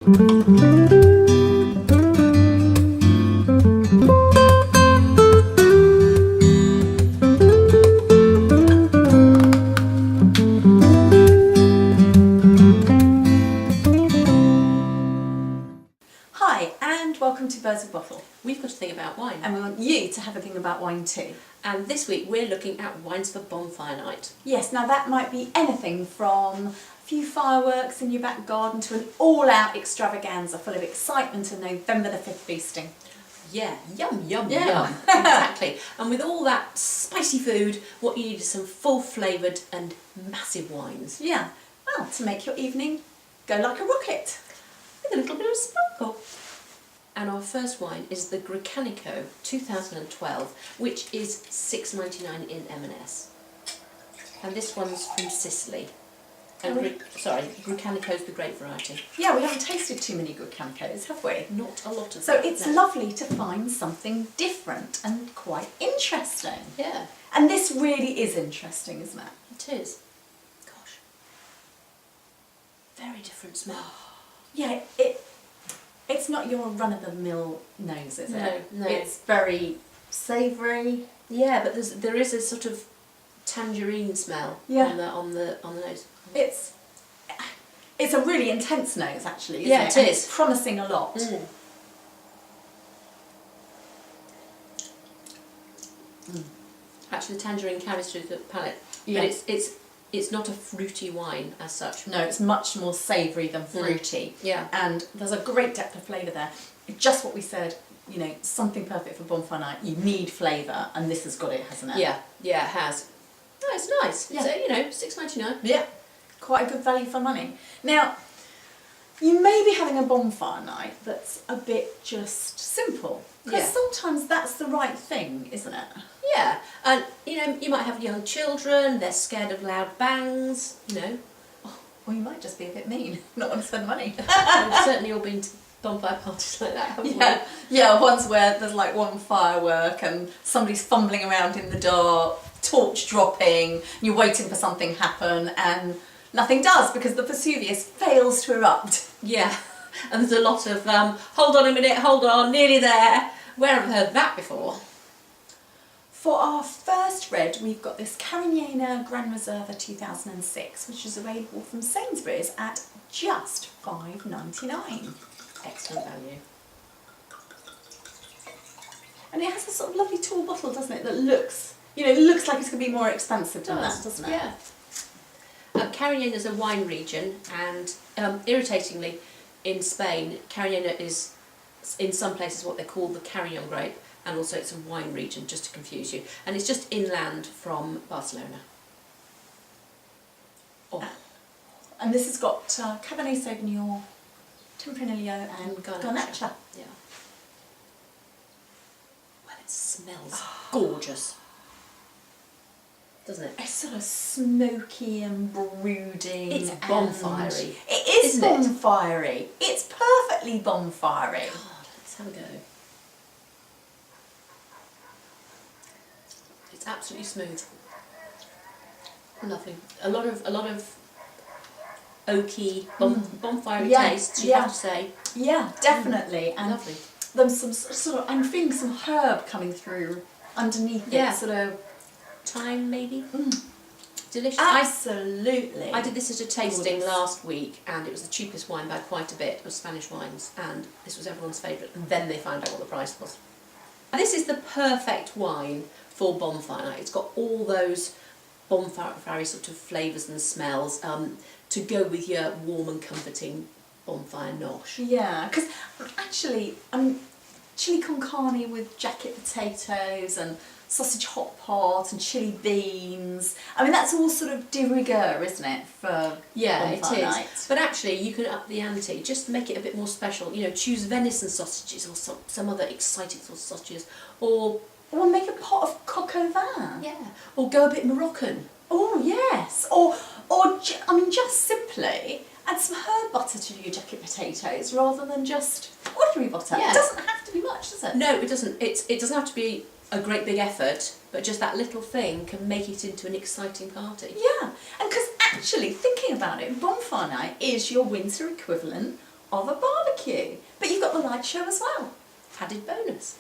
Hi and welcome to Birds of Bottle. We've got a thing about wine. And we want you to have a thing about wine too. And this week we're looking at wines for bonfire night. Yes, now that might be anything from a few fireworks in your back garden to an all-out extravaganza full of excitement and November the 5th feasting. Yeah, yum, yum, Yeah. yum. Exactly. And with all that spicy food, what you need is some full-flavoured and massive wines. Yeah, well, to make your evening go like a rocket. With a little bit of sparkle. And our first wine is the Gricanico 2012, which is $6.99 in M&S. And this one's from Sicily. And Gricanico's the grape variety. Yeah, we haven't tasted too many good Campos, have we? Not a lot of So them, it's no. lovely to find something different and quite interesting. Yeah, And this really is interesting, isn't it? it is. Gosh. Very different smell. Yeah, it's not your run-of-the-mill nose, is it? No. It's very savoury. Yeah, but there is a sort of tangerine smell on the nose. It's a really intense nose, actually, isn't Yeah, it? it And is. It's promising a lot. Actually, the tangerine carries through the palate, Yeah. but it's not a fruity wine as such. No, it's much more savoury than fruity. Yeah. And there's a great depth of flavour there. It's just what we said, you know, something perfect for bonfire night. You need flavour, and this has got it, hasn't it? Yeah, it has. No, it's nice. Yeah. So, you know, $6.99. Yeah, quite a good value for money. Now, you may be having a bonfire night that's a bit just simple. Because Yeah. sometimes that's the right thing, isn't it? Yeah, and you know, you might have young children, they're scared of loud bangs, you know. Or you might just be a bit mean, not want to spend money. We've certainly all been to bonfire parties like that, haven't we? Yeah, ones where there's like one firework and somebody's fumbling around in the dark, torch dropping, you're waiting for something to happen and nothing does because the Vesuvius fails to erupt. Yeah, and there's a lot of, hold on a minute, hold on, nearly there. Where have I heard that before? For our first red, we've got this Carignana Gran Reserva 2006, which is available from Sainsbury's at just $5.99. Excellent value. And it has a sort of lovely tall bottle, doesn't it, that looks, you know, looks like it's going to be more expensive than that, doesn't it? Yeah. Carignana is a wine region, and irritatingly, in Spain, Carignana is in some places what they call the Carignan grape, and also it's a wine region, just to confuse you. And it's just inland from Barcelona. Oh. And this has got Cabernet Sauvignon, Tempranillo and Garnacha. Yeah. Well, it smells gorgeous, doesn't it? It's sort of smoky and brooding. It's bonfire-y. It is isn't it? bonfire-y. It's perfectly bonfire-y. God, let's have a go. It's absolutely smooth. Lovely. A lot of oaky, bonfire tastes, you have to say. Yeah, definitely. And Lovely. there's some sort of, I'm feeling some herb coming through underneath Yeah. it, sort of. Thyme, maybe? Delicious. Absolutely. I did this as a tasting Gorgeous. last week, and it was the cheapest wine by quite a bit of Spanish wines, and this was everyone's favourite, and then they found out what the price was. And this is the perfect wine for bonfire night. It's got all those bonfire sort of flavours and smells to go with your warm and comforting bonfire nosh. Yeah, because actually, chili con carne with jacket potatoes and sausage hot pot and chili beans. I mean, that's all sort of de rigueur, isn't it, for Yeah, it bonfire is. night? But actually, you can up the ante, just make it a bit more special. You know, choose venison sausages or some other exciting sort of sausages, or make a pot of coq au vin. yeah, or go a bit Moroccan. Oh yes, just simply add some herb butter to your jacket potatoes rather than just ordinary butter. Yeah. It doesn't have to be much, does it? No, it doesn't. It doesn't have to be a great big effort, but just that little thing can make it into an exciting party. Yeah, and because actually, thinking about it, bonfire night is your winter equivalent of a Thank you. But you've got the light show as well. Added bonus.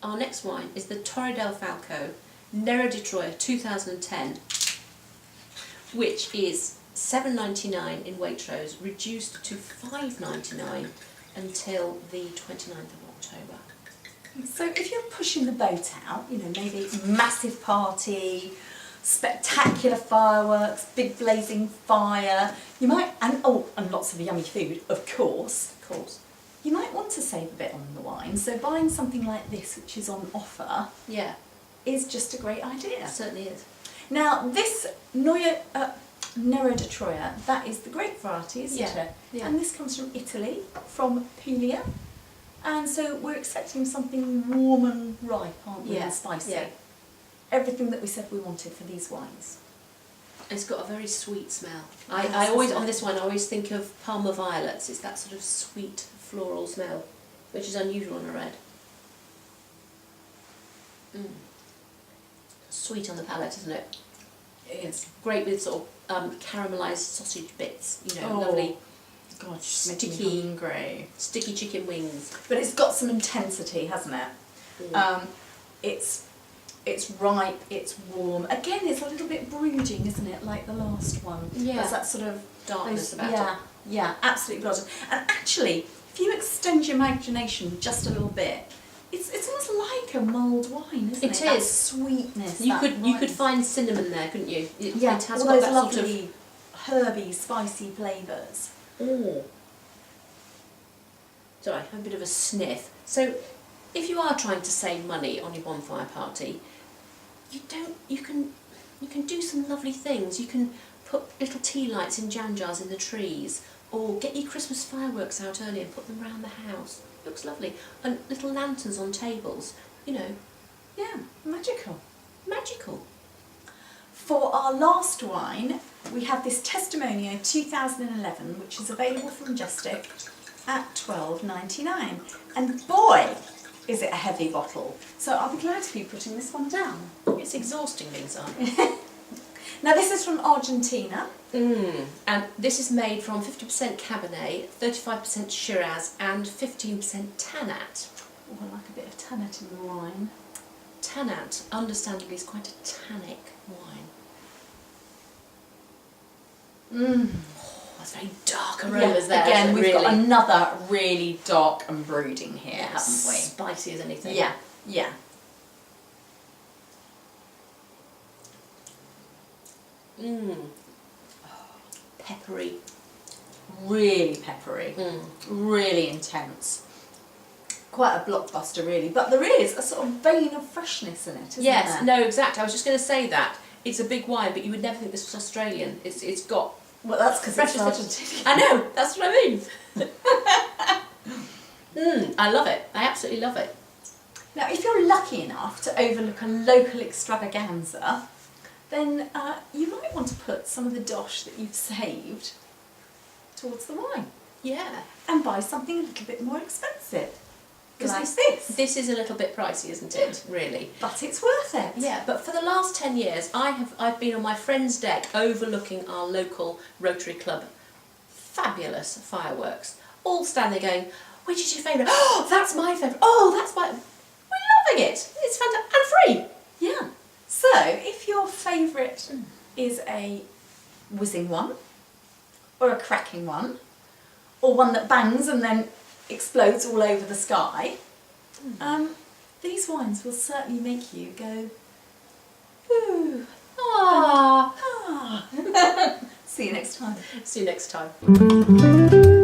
Our next wine is the Torre del Falco Nero di Troia 2010, which is $7.99 in Waitrose, reduced to $5.99 until the 29th of October. So if you're pushing the boat out, you know, maybe massive party, spectacular fireworks, big blazing fire, you might, and lots of yummy food, of course. Of course. You might want to save a bit on the wine, so buying something like this, which is on offer, Yeah, is just a great idea. it certainly is. Now, this Nero di Troia, that is the grape variety, isn't it? Yeah. And this comes from Italy, from Puglia. And so we're expecting something warm and ripe, aren't we, and spicy. Yeah. Everything that we said we wanted for these wines. It's got a very sweet smell. Yes, I always, isn't it? on this one, I always think of Palmer violets. It's that sort of sweet floral smell, which is unusual on a red. Sweet on the palate, isn't it? It's great with sort of caramelised sausage bits, you know, lovely God, sticky- hungry. sticky chicken wings. But it's got some intensity, hasn't it? It's ripe, it's warm. Again, it's a little bit brooding, isn't it? Like the last one. Yeah. There's that sort of Darkness about it. Yeah, absolutely gorgeous. And actually, if you extend your imagination just a little bit, it's almost like a mulled wine, isn't it? It That is. sweetness. You that could ripe- find cinnamon there, couldn't you? It has all got those that lovely herby, spicy flavours. Sorry, I have a bit of a sniff. So, if you are trying to save money on your bonfire party, you can do some lovely things. You can put little tea lights in jam jars in the trees, or get your Christmas fireworks out early and put them around the house. It looks lovely. And little lanterns on tables. You know, Yeah, magical. magical. For our last wine, we have this Testimonial 2011, which is available from Justic at $12.99. And boy, is it a heavy bottle. So I'll be glad to be putting this one down. It's exhausting being signed. Now this is from Argentina. And this is made from 50% Cabernet, 35% Shiraz, and 15% Tannat. Oh, I like a bit of tannin in the wine. Tannat, understandably, is quite a tannic wine. That's very dark aromas there. Again, isn't it, we've got really? another really dark and brooding here, haven't we? Spicy as anything. Yeah. Peppery. Really peppery. Really intense. Quite a blockbuster, really. But there is a sort of vein of freshness in it, isn't Yes, there? no, exactly. I was just going to say that. It's a big wine, but you would never think this was Australian. It's got... Well, that's because it's freshness. Argentina. I know, that's what I mean. I love it. I absolutely love it. Now, if you're lucky enough to overlook a local extravaganza, then you might want to put some of the dosh that you've saved towards the wine Yeah. and buy something a little bit more expensive. Because Like this. This is a little bit pricey, isn't it? Really. But it's worth it. Yeah, but for the last 10 years, I've been on my friend's deck overlooking our local Rotary Club fabulous fireworks, all standing going, which is your favourite? Oh, that's my favourite. Oh, that's my... We're loving it. It's fantastic. And free. Yeah. So, if your favourite is a whizzing one, or a cracking one, or one that bangs and then explodes all over the sky, these wines will certainly make you go, ooh, ah. See you next time. See you next time.